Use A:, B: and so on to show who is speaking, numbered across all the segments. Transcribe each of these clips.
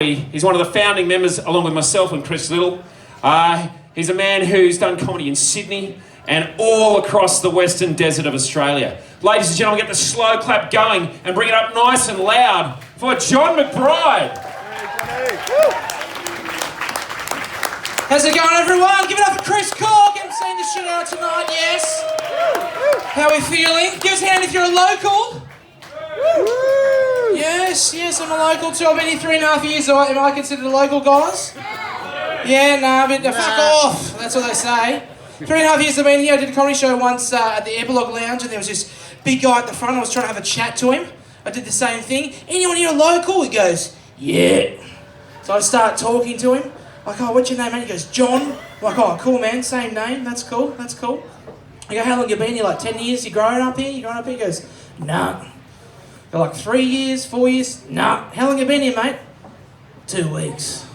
A: happy. He's one of the founding members, along with myself and Chris Little. He's a man who's done comedy in Sydney and all across the western desert of Australia. Ladies and gentlemen, get the slow clap going and bring it up nice and loud for John McBride.
B: How's it going, everyone? Give it up for Chris Cork. Seeing the shit out tonight, yes. How are we feeling? Give us a hand if you're a local. Yes, I'm a local too. I've been here 3.5 years. Am I considered a local, guys? Yeah, but fuck off. That's what they say. 3.5 years I've been here. I did a comedy show once at the Epilogue Lounge, and there was this big guy at the front. I was trying to have a chat to him. I did the same thing. Anyone here a local? He goes, yeah. So I start talking to him. Like, oh, what's your name, man? He goes, John. I'm like, oh, cool, man. Same name. That's cool. I go, how long you been here? Like 10 years? You growing up here? He goes, nah. Go like 3 years, 4 years? Nah. How long you been here, mate? 2 weeks.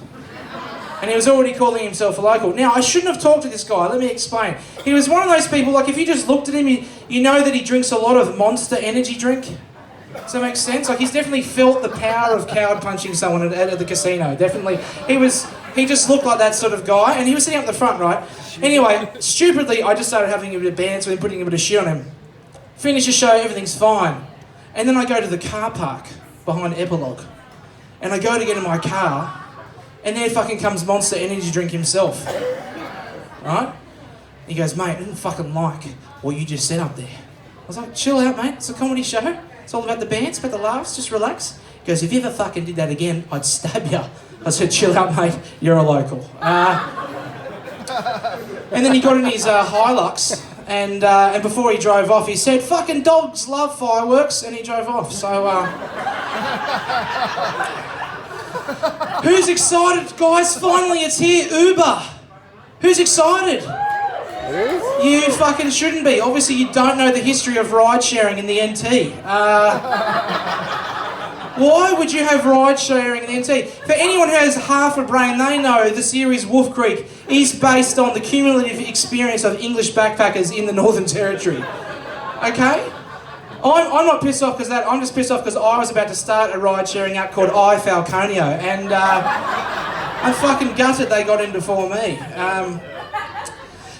B: And he was already calling himself a local. Now, I shouldn't have talked to this guy. Let me explain. He was one of those people, like, if you just looked at him, you know that he drinks a lot of Monster energy drink. Does that make sense? Like, he's definitely felt the power of coward punching someone at the casino. Definitely. He just looked like that sort of guy, and he was sitting up the front, right? Anyway, stupidly, I just started having a bit of banter with him, putting a bit of shit on him. Finish the show, everything's fine. And then I go to the car park behind Epilogue. And I go to get in my car, and there fucking comes Monster Energy Drink himself. Right? He goes, mate, I didn't fucking like what you just said up there. I was like, chill out, mate. It's a comedy show. It's all about the bands, about the laughs. Just relax. He goes, if you ever fucking did that again, I'd stab you. I said, chill out, mate. You're a local. And then he got in his Hilux, and before he drove off, he said, fucking dogs love fireworks, and he drove off. So, who's excited, guys? Finally, it's here, Uber. Who's excited? You fucking shouldn't be. Obviously, you don't know the history of ride-sharing in the NT. Why would you have ride-sharing in the NT? For anyone who has half a brain, they know the series Wolf Creek is based on the cumulative experience of English backpackers in the Northern Territory. Okay? I'm not pissed off because that. I'm just pissed off because I was about to start a ride-sharing app called iFalconio, and I'm fucking gutted they got in before me.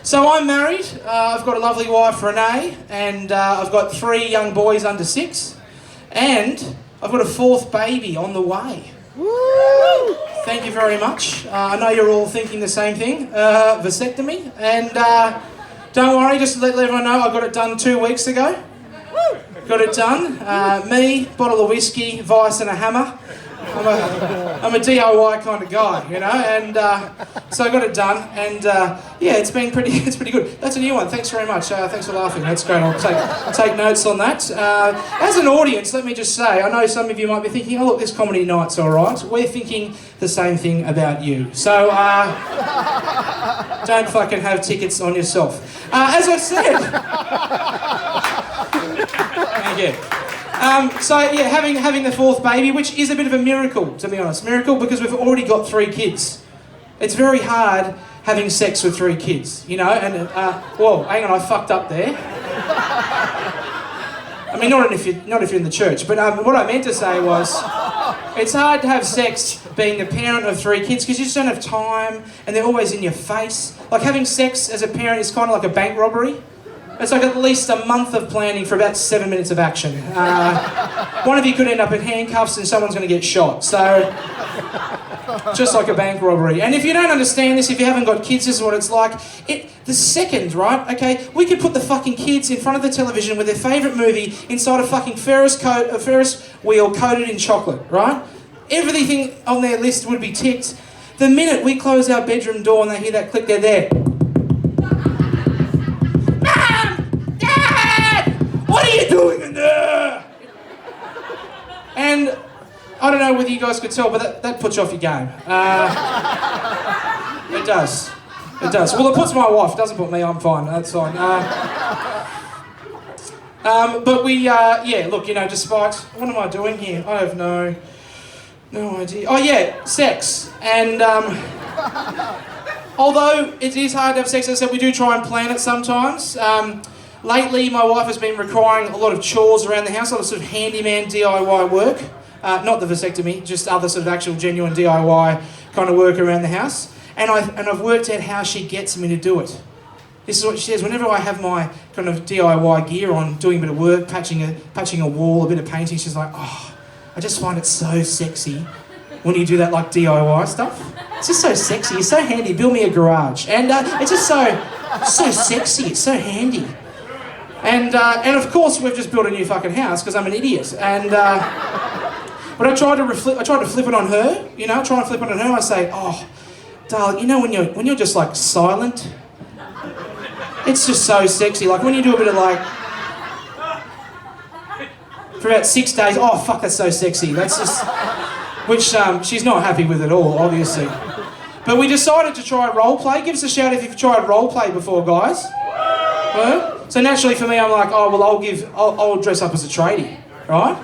B: So I'm married. I've got a lovely wife, Renee, and I've got 3 young boys under 6, and I've got a 4th baby on the way. Woo! Thank you very much. I know you're all thinking the same thing, vasectomy, and don't worry, just to let everyone know, I got it done 2 weeks ago. Got it done. Me, bottle of whiskey, vice and a hammer. I'm a DIY kind of guy, you know, and so I got it done, and yeah, it's pretty good. That's a new one. Thanks very much. Thanks for laughing. That's great. I'll take notes on that. As an audience, let me just say, I know some of you might be thinking, oh look, this comedy night's all right. We're thinking the same thing about you. So don't fucking have tickets on yourself. As I said, thank you. So yeah, having the 4th baby, which is a bit of a miracle, to be honest. Miracle because we've already got 3 kids. It's very hard having sex with 3 kids, you know, and, whoa, hang on, I fucked up there. I mean, not if you're in the church, but what I meant to say was, it's hard to have sex being the parent of 3 kids because you just don't have time and they're always in your face. Like having sex as a parent is kind of like a bank robbery. It's like at least a month of planning for about 7 minutes of action. One of you could end up in handcuffs and someone's going to get shot. So, just like a bank robbery. And if you don't understand this, if you haven't got kids, this is what it's like. The second, right, okay, we could put the fucking kids in front of the television with their favourite movie inside a fucking Ferris wheel coated in chocolate, right? Everything on their list would be ticked. The minute we close our bedroom door and they hear that click, they're there. What are you doing in there? And I don't know whether you guys could tell, but that puts you off your game. It does. It does. Well, it puts my wife. It doesn't put me. I'm fine. That's fine. But we, yeah, look, you know, despite... What am I doing here? I have no idea. Oh, yeah, sex. And although it is hard to have sex, as I said, we do try and plan it sometimes. Lately, my wife has been requiring a lot of chores around the house, a lot of sort of handyman DIY work Not the vasectomy, just other sort of actual genuine DIY kind of work around the house. And I've worked out how she gets me to do it. This is what she says. Whenever I have my kind of DIY gear on, doing a bit of work, patching a wall, a bit of painting, she's like, oh, I just find it so sexy when you do that like DIY stuff. It's just so sexy. It's so handy. Build me a garage. And it's just so sexy. It's so handy. And of course, we've just built a new fucking house because I'm an idiot. And but I tried to flip it on her. You know, try and flip it on her. I say, oh, darling, you know when you're just like silent, it's just so sexy. Like when you do a bit of like for about 6 days. Oh fuck, that's so sexy. That's just which she's not happy with at all, obviously. But we decided to try role play. Give us a shout if you've tried role play before, guys. Well, so naturally for me, I'm like, oh well, I'll dress up as a tradie, right?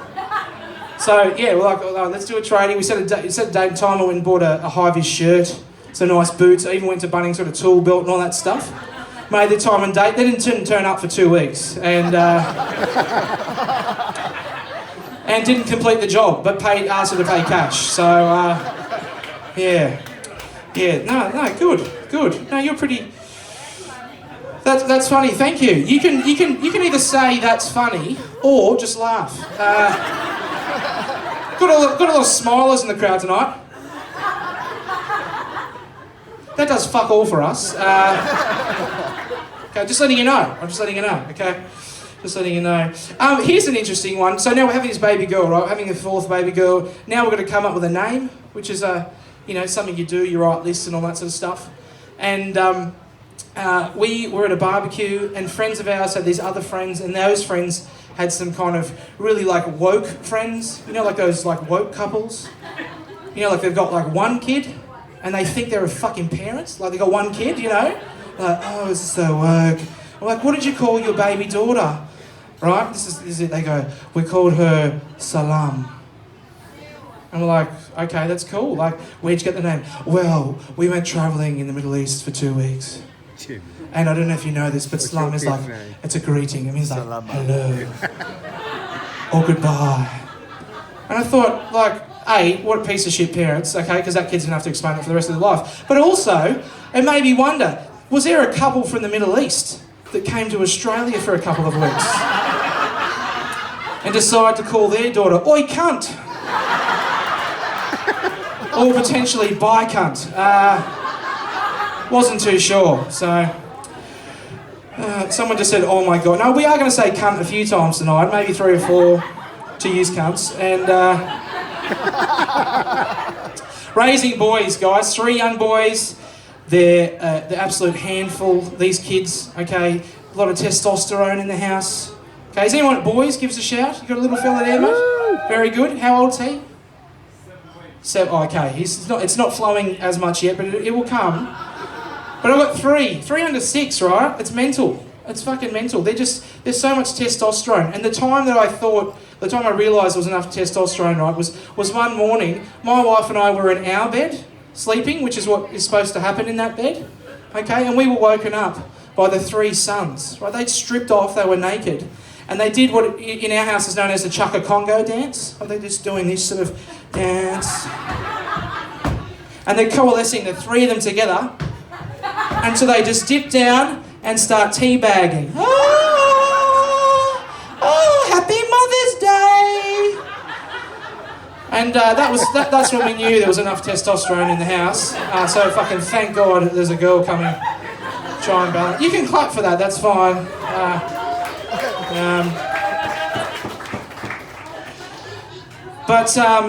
B: So yeah, we're like, oh, let's do a tradie. We set a date and time. I went and bought a high-vis shirt, some nice boots. I even went to Bunnings, got a tool belt and all that stuff. Made the time and date. They didn't turn up for 2 weeks, and didn't complete the job, but asked her to pay cash. So yeah, no, good. No, you're pretty. That's funny. Thank you. You can either say that's funny or just laugh. Got a lot of smilers in the crowd tonight. That does fuck all for us. Okay, just letting you know. I'm just letting you know. Okay, just letting you know. Here's an interesting one. So now we're having this baby girl, right? We're having a fourth baby girl. Now we're going to come up with a name, which is something you do. You write lists and all that sort of stuff. And we were at a barbecue, and friends of ours had these other friends, and those friends had some kind of really like woke friends. You know, like those like woke couples. You know, like they've got like one kid, and they think they're a fucking parents. Like they got one kid, you know. Like, oh, this is so woke. I'm like, what did you call your baby daughter? Right? This is it. They go, we called her Salam. And we're like, okay, that's cool. Like, where'd you get the name? Well, we went travelling in the Middle East for 2 weeks. And I don't know if you know this, but Salam is like, it's a greeting. It means like, hello. Or goodbye. And I thought, like, A, what a piece of shit parents, okay, because that kid's going to have to explain it for the rest of their life. But also, it made me wonder, was there a couple from the Middle East that came to Australia for a couple of weeks and decided to call their daughter, oi cunt? Or potentially bi cunt? Wasn't too sure, so... someone just said, oh my god. No, we are going to say cunt a few times tonight, maybe 3 or 4 to use cunts. And raising boys, guys, 3 young boys. They're the absolute handful, these kids, okay? A lot of testosterone in the house. Okay, is anyone boys? Give us a shout. You got a little fella there, mate? Very good. How old's he? 7. Oh, okay, it's not flowing as much yet, but it will come. But I've got 3 under 6, right? It's mental. It's fucking mental. There's so much testosterone. And the time I realised there was enough testosterone, right, was one morning, my wife and I were in our bed, sleeping, which is what is supposed to happen in that bed, okay? And we were woken up by the 3 sons, right? They'd stripped off, they were naked, and they did what in our house is known as the Chaka Congo dance. They're just doing this sort of dance. And they're coalescing, the 3 of them together, and so they just dip down and start teabagging. Oh, happy Mother's Day! And that's when we knew there was enough testosterone in the house. So fucking thank God there's a girl coming. Try and balance. You can clap for that. That's fine.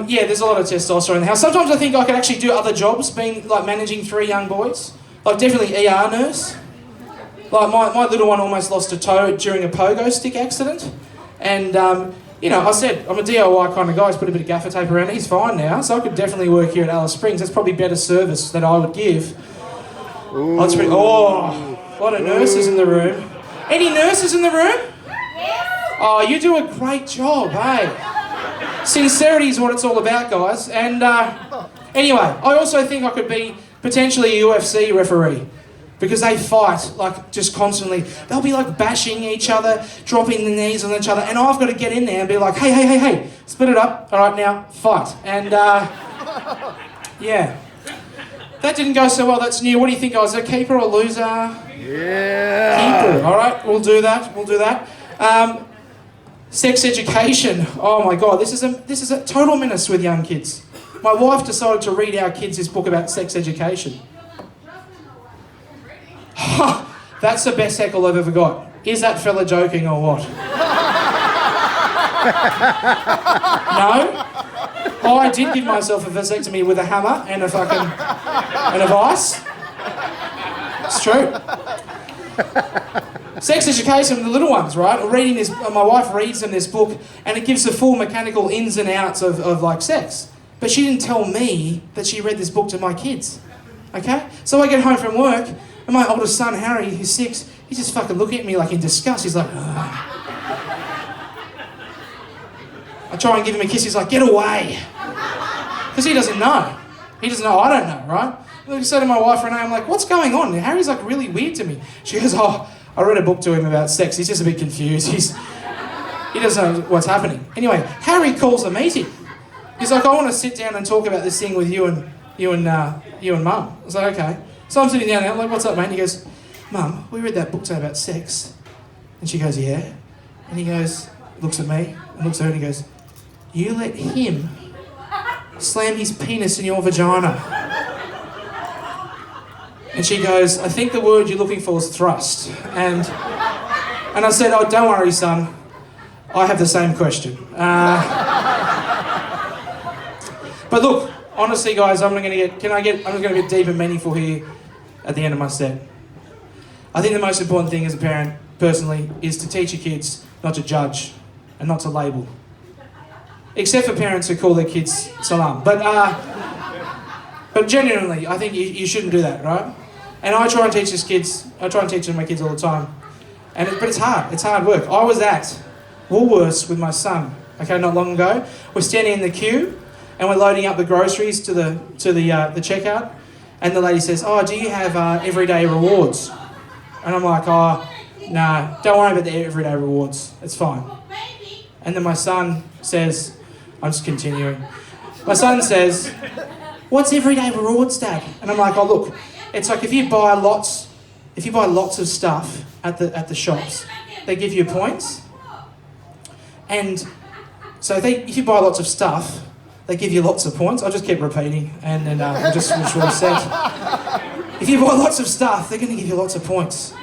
B: Yeah, there's a lot of testosterone in the house. Sometimes I think I could actually do other jobs, being like managing 3 young boys. Like definitely ER nurse. Like my little one almost lost a toe during a pogo stick accident, and. I said, I'm a DIY kind of guy, just put a bit of gaffer tape around it. He's fine now, so I could definitely work here at Alice Springs. That's probably better service that I would give. A lot of nurses in the room. Any nurses in the room? Oh, you do a great job, hey? Sincerity is what it's all about, guys. And anyway, I also think I could be potentially a UFC referee. because they fight like just constantly. They'll be like bashing each other, dropping the knees on each other, and I've got to get in there and be like, hey, split it up. All right, now fight. And yeah, that didn't go so well. That's new. What do you think, guys? A keeper or loser?
C: Yeah.
B: Keeper. All right, we'll do that. Sex education. Oh my God, this is a total menace with young kids. My wife decided to read our kids this book about sex education. That's the best heckle I've ever got. Is that fella joking or what? No? Oh, I did give myself a vasectomy with a hammer and a vice. It's true. Sex education, the little ones, right? Reading this, my wife reads them this book, and it gives the full mechanical ins and outs of like sex. But she didn't tell me that she read this book to my kids. Okay? So I get home from work, and my oldest son, Harry, who's 6, he's just fucking looking at me like in disgust. He's like, ugh. I try and give him a kiss, he's like, get away. Because he doesn't know. He doesn't know, I don't know, right? I say to my wife Renee, I'm like, what's going on? Harry's like really weird to me. She goes, oh, I read a book to him about sex. He's just a bit confused. He doesn't know what's happening. Anyway, Harry calls a meeting. He's like, I want to sit down and talk about this thing with you and Mum. I was like, okay. So I'm sitting down there, I'm like, what's up, mate? And he goes, Mum, we read that book today about sex. And she goes, yeah. And he goes, looks at me, and looks at her, and he goes, you let him slam his penis in your vagina. And she goes, I think the word you're looking for is thrust. And I said, oh, don't worry, son. I have the same question. But look, honestly, guys, I'm going to get deep and meaningful here at the end of my set. I think the most important thing as a parent, personally, is to teach your kids not to judge and not to label. Except for parents who call their kids salam. But genuinely, I think you shouldn't do that, right? And I try and teach them my kids all the time. But it's hard. It's hard work. I was at Woolworths with my son, okay, not long ago. We're standing in the queue, and we're loading up the groceries to the checkout. And the lady says, "Oh, do you have everyday rewards?" And I'm like, "Oh, nah, don't worry about the everyday rewards. It's fine." And then my son says, I'm just continuing. My son says, "What's everyday rewards, Dad?" And I'm like, "Oh, look, it's like if you buy lots of stuff at the shops, they give you points. And so if you buy lots of stuff, they give you lots of points." I'll just keep repeating, and then I'll just finish what I said. If you buy lots of stuff, they're going to give you lots of points.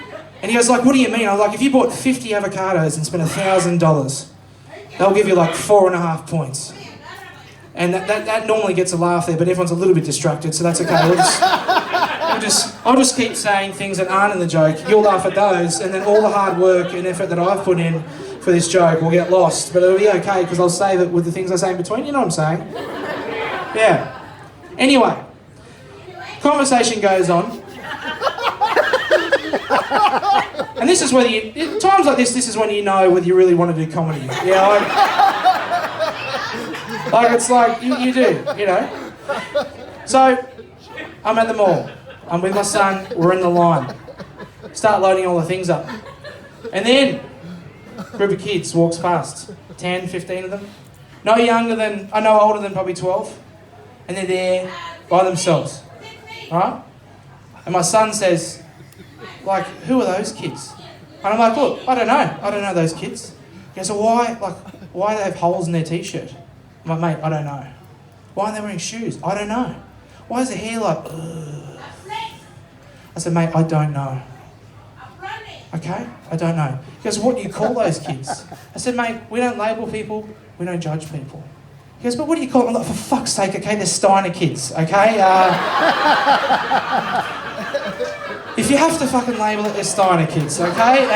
B: And he goes like, "What do you mean?" I'm like, "If you bought 50 avocados and spent $1,000, they'll give you like 4.5 points." And that normally gets a laugh there, but everyone's a little bit distracted, so that's okay. I'll just keep saying things that aren't in the joke. You'll laugh at those, and then all the hard work and effort that I've put in for this joke will get lost. But it'll be okay, because I'll save it with the things I say in between. You know what I'm saying? Yeah. Anyway, conversation goes on. And this is whether times like this is when you know whether you really want to do comedy. Yeah, like it's like, you do, you know. So, I'm at the mall. I'm with my son, we're in the line. Start loading all the things up. And then, a group of kids walks past. 10, 15 of them. No older than probably 12. And they're there by themselves. Right? And my son says, like, "Who are those kids?" And I'm like, "Look, I don't know those kids." He goes, "So why do they have holes in their t-shirt?" I'm like, "Mate, I don't know." "Why aren't they wearing shoes?" "I don't know." "Why is the hair like, ugh?" I said, "Mate, I don't know." "Okay, I don't know." He goes, "What do you call those kids?" I said, "Mate, we don't label people, we don't judge people." He goes, "But what do you call them?" I'm like, "For fuck's sake, okay, they're Steiner kids, okay? If you have to fucking label it, they're Steiner kids, okay?"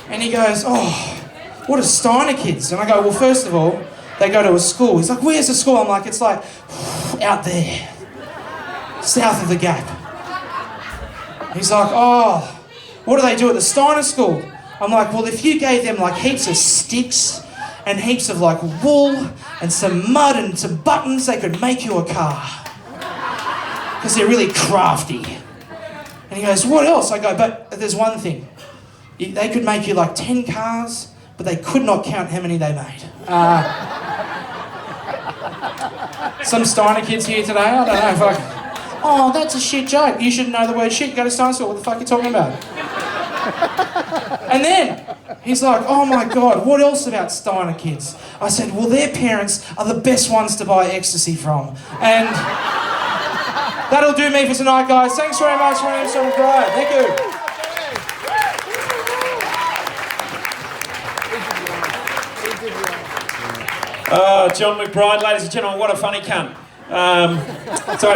B: And he goes, "Oh, what are Steiner kids?" And I go, "Well, first of all, they go to a school." He's like, "Where's the school?" I'm like, "It's like out there, south of the Gap." He's like, "Oh, what do they do at the Steiner school?" I'm like, "Well, if you gave them like heaps of sticks and heaps of like wool and some mud and some buttons, they could make you a car. Because they're really crafty." And he goes, what else? I go, but there's one thing. They could make you like 10 cars, but they could not count how many they made. Some Steiner kids here today, I don't know if I... Oh, that's a shit joke. You shouldn't know the word shit. Go to Steiner School. What the fuck are you talking about? And then he's like, oh my God, what else about Steiner kids? I said, well, their parents are the best ones to buy ecstasy from. And that'll do me for tonight, guys. Thanks very much. My name's John McBride. Thank you.
A: John McBride, ladies and gentlemen, what a funny cunt. Sorry.